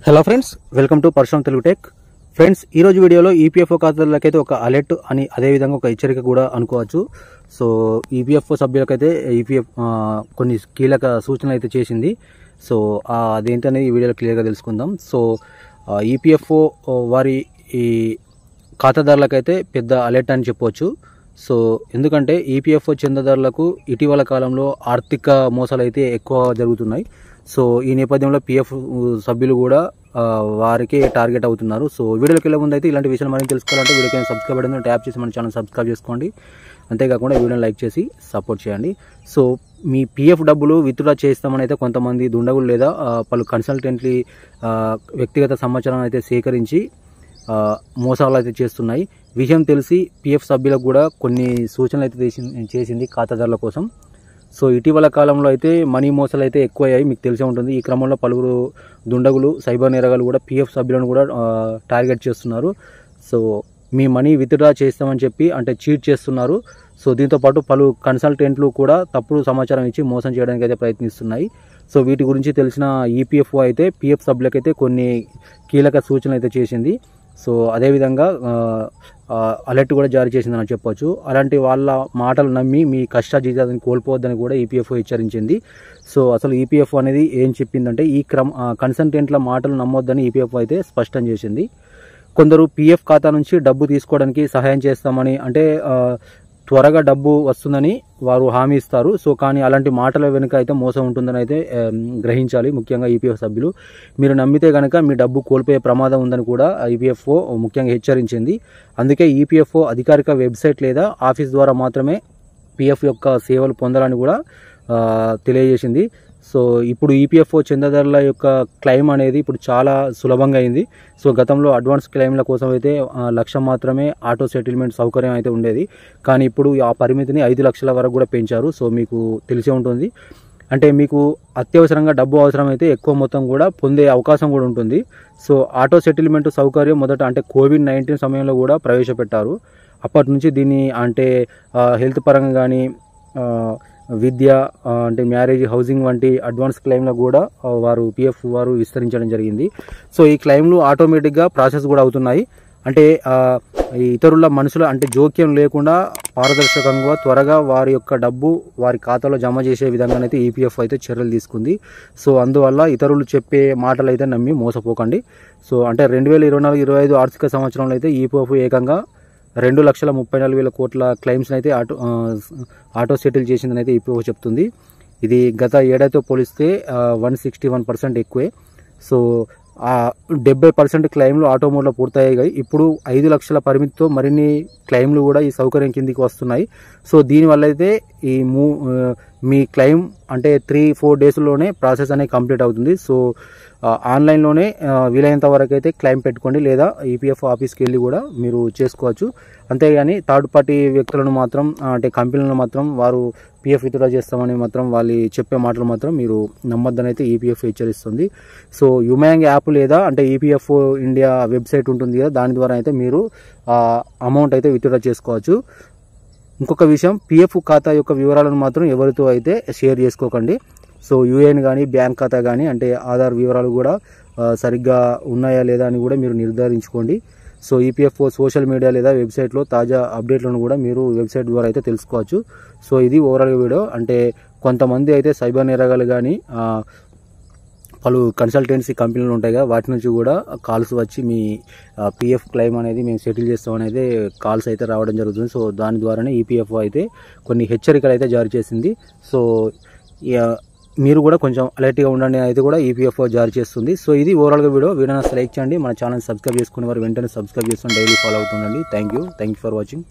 Hello friends, welcome to Parashuram Telugu tech. Friends, ఈ రోజు వీడియోలో ఈపీఎఫ్ఓ ఖాతాలకైతే ఒక అలర్ట్ అని అదేవిధంగా ఒక హెచ్చరిక కూడా అనుకోవచ్చు. సో ఈపీఎఫ్ఓ సభ్యులకైతే ఈపీఎఫ్ కొన్ని కీలక సూచనలు అయితే చేసింది. సో అదేంటనేది ఈ వీడియోలో క్లియర్గా తెలుసుకుందాం. సో ఈపీఎఫ్ఓ వారి ఈ ఖాతాదారులకైతే పెద్ద అలర్ట్ అని చెప్పవచ్చు. సో ఎందుకంటే ఈపీఎఫ్ఓ చందాదారులకు ఇటీవల కాలంలో ఆర్థిక మోసాలు అయితే ఎక్కువ జరుగుతున్నాయి. సో ఈ నేపథ్యంలో పిఎఫ్ సభ్యులు కూడా వారికి టార్గెట్ అవుతున్నారు. సో వీడియోకి వెళ్ళే ముందు అయితే ఇలాంటి విషయాలు మరింత తెలుసుకోవాలంటే వీడియోకి సబ్స్క్రైబ్ బటన్ ట్యాప్ చేసి మన ఛానల్ సబ్స్క్రైబ్ చేసుకోండి. అంతేకాకుండా వీడియోని లైక్ చేసి సపోర్ట్ చేయండి. సో మీ పిఎఫ్ డబ్బులు విత్డ్రా చేస్తామని అయితే కొంతమంది దుండగులు లేదా పలు కన్సల్టెంట్లీ వ్యక్తిగత సమాచారం అయితే సేకరించి మోసాలు అయితే చేస్తున్నాయి. విషయం తెలిసి పిఎఫ్ సభ్యులకు కూడా కొన్ని సూచనలు అయితే చేసింది ఖాతాదారుల కోసం. సో ఇటీవల కాలంలో అయితే మనీ మోసాలు అయితే ఎక్కువయ్యాయి, మీకు తెలిసే ఉంటుంది. ఈ క్రమంలో పలువురు దుండగులు, సైబర్ నేరగాలు కూడా పిఎఫ్ సభ్యులను కూడా టార్గెట్ చేస్తున్నారు. సో మీ మనీ విత్డ్రా చేస్తామని చెప్పి అంటే చీట్ చేస్తున్నారు. సో దీంతోపాటు పలు కన్సల్టెంట్లు కూడా తప్పుడు సమాచారం ఇచ్చి మోసం చేయడానికి అయితే ప్రయత్నిస్తున్నాయి. సో వీటి గురించి తెలిసిన ఈపీఎఫ్ఓ అయితే పిఎఫ్ సభ్యులకైతే కొన్ని కీలక సూచనలు అయితే చేసింది. సో అదేవిధంగా అలర్ట్ కూడా జారీ చేసిందని చెప్పొచ్చు. అలాంటి వాళ్ళ మాటలు నమ్మి మీ కష్టాజీతాన్ని కోల్పోవద్దని కూడా ఈపీఎఫ్ఓ హెచ్చరించింది. సో అసలు ఈపీఎఫ్ఓ అనేది ఏం చెప్పిందంటే ఈ కన్సల్టెంట్ల మాటలు నమ్మొద్దని ఈపీఎఫ్ఓ అయితే స్పష్టం చేసింది. కొందరు పిఎఫ్ ఖాతా నుంచి డబ్బు తీసుకోవడానికి సహాయం చేస్తామని అంటే త్వరగా డబ్బు వస్తుందని వారు హామీ ఇస్తారు. సో కానీ అలాంటి మాటల వెనుక అయితే మోసం ఉంటుందని అయితే గ్రహించాలి. ముఖ్యంగా ఈపీఎఫ్ సభ్యులు మీరు నమ్మితే కనుక మీ డబ్బు కోల్పోయే ప్రమాదం ఉందని కూడా ఈపీఎఫ్ఓ ముఖ్యంగా హెచ్చరించింది. అందుకే ఈపీఎఫ్ఓ అధికారిక వెబ్సైట్ లేదా ఆఫీస్ ద్వారా మాత్రమే పిఎఫ్ యొక్క సేవలు పొందాలని కూడా తెలియజేసింది. సో ఇప్పుడు ఈపీఎఫ్ఓ చందాదారుల యొక్క క్లెయిమ్ అనేది ఇప్పుడు చాలా సులభంగా అయింది. సో గతంలో అడ్వాన్స్ క్లెయిమ్ల కోసం అయితే 1,00,000 మాత్రమే ఆటో సెటిల్మెంట్ సౌకర్యం అయితే ఉండేది. కానీ ఇప్పుడు ఆ పరిమితిని 5 లక్షల వరకు కూడా పెంచారు. సో మీకు తెలిసే ఉంటుంది. అంటే మీకు అత్యవసరంగా డబ్బు అవసరమైతే ఎక్కువ మొత్తం కూడా పొందే అవకాశం కూడా ఉంటుంది. సో ఆటో సెటిల్మెంట్ సౌకర్యం మొదట అంటే కోవిడ్-19 సమయంలో కూడా ప్రవేశపెట్టారు. అప్పటి నుంచి దీన్ని అంటే హెల్త్ పరంగా కానీ విద్య అంటే మ్యారేజ్, హౌసింగ్ వంటి అడ్వాన్స్ క్లెయిమ్లకు కూడా వారు పిఎఫ్ వారు విస్తరించడం జరిగింది. సో ఈ క్లెయిమ్లు ఆటోమేటిక్గా ప్రాసెస్ కూడా అవుతున్నాయి. అంటే ఇతరుల మనుషుల అంటే జోక్యం లేకుండా పారదర్శకంగా త్వరగా వారి యొక్క డబ్బు వారి ఖాతాలో జమ చేసే విధంగానైతే ఈపీఎఫ్ అయితే చర్యలు తీసుకుంది. సో అందువల్ల ఇతరులు చెప్పే మాటలు అయితే నమ్మి మోసపోకండి. సో అంటే 2024-25 ఆర్థిక సంవత్సరంలో అయితే ఈపీఎఫ్ ఏకంగా 2,34,000 కోట్ల క్లెయిమ్స్ అయితే ఆటో సెటిల్ చేసిందని అయితే ఈపీఎఫ్ చెప్తుంది. ఇది గత ఏడాదితో పోలిస్తే 161% ఎక్కువే. సో 70% క్లెయిమ్లు ఆటో మోడ్లో పూర్తయ్యాయి. ఇప్పుడు 5 లక్షల పరిమితితో మరిన్ని క్లెయిమ్లు కూడా ఈ సౌకర్యం కిందికి వస్తున్నాయి. సో దీనివల్ల అయితే మీ క్లెయిమ్ అంటే 3-4 డేస్లోనే ప్రాసెస్ అనేది కంప్లీట్ అవుతుంది. సో ఆన్లైన్లోనే వీలైనంత వరకు అయితే క్లెయిమ్ పెట్టుకోండి, లేదా ఈపీఎఫ్ ఆఫీస్కి వెళ్ళి కూడా మీరు చేసుకోవచ్చు. అంతేగాని థర్డ్ పార్టీ వ్యక్తులను మాత్రం అంటే కంపెనీలను మాత్రం వారు పిఎఫ్ విత్డ్రా చేస్తామని మాత్రం వాళ్ళు చెప్పే మాటలు మాత్రం మీరు నమ్మొద్దని అయితే ఈపీఎఫ్ హెచ్చరిస్తుంది. సో యుమాంగ్ యాప్ లేదా అంటే ఈపీఎఫ్ ఇండియా వెబ్సైట్ ఉంటుంది కదా, దాని ద్వారా అయితే మీరు అమౌంట్ అయితే విత్డ్రా చేసుకోవచ్చు. ఇంకొక విషయం, పిఎఫ్ ఖాతా యొక్క వివరాలను మాత్రం ఎవరితో అయితే షేర్ చేసుకోకండి. సో యూఏఎన్ కానీ బ్యాంక్ ఖాతా కానీ అంటే ఆధార్ వివరాలు కూడా సరిగ్గా ఉన్నాయా లేదా అని కూడా మీరు నిర్ధారించుకోండి. సో ఈపీఎఫ్ఓ సోషల్ మీడియా లేదా వెబ్సైట్లో తాజా అప్డేట్లను కూడా మీరు వెబ్సైట్ ద్వారా అయితే తెలుసుకోవచ్చు. సో ఇది ఓవరాల్గా వీడియో. అంటే కొంతమంది అయితే సైబర్ నేరగాలు కానీ పలు కన్సల్టెన్సీ కంపెనీలు ఉంటాయి కదా, వాటి నుంచి కూడా కాల్స్ వచ్చి మీ పిఎఫ్ క్లెయిమ్ అనేది మేము సెటిల్ చేస్తామనేది కాల్స్ అయితే రావడం జరుగుతుంది. సో దాని ద్వారానే ఈపీఎఫ్ఓ అయితే కొన్ని హెచ్చరికలు అయితే జారీ చేసింది. సో మీరు కూడా కొంచెం అలర్ట్గా ఉండండి అయితే కూడా ఈపీఎఫ్ఓ జారీ చేస్తుంది. సో ఇది ఓవరాల్గా వీడియోని లైక్ చేయండి, మన ఛానల్ సబ్స్క్రైబ్ చేసుకునే వారు వెంటనే సబ్స్క్రైబ్ చేసుకుని డైలీ ఫాలో అవుతుండండి. Thank you for watching.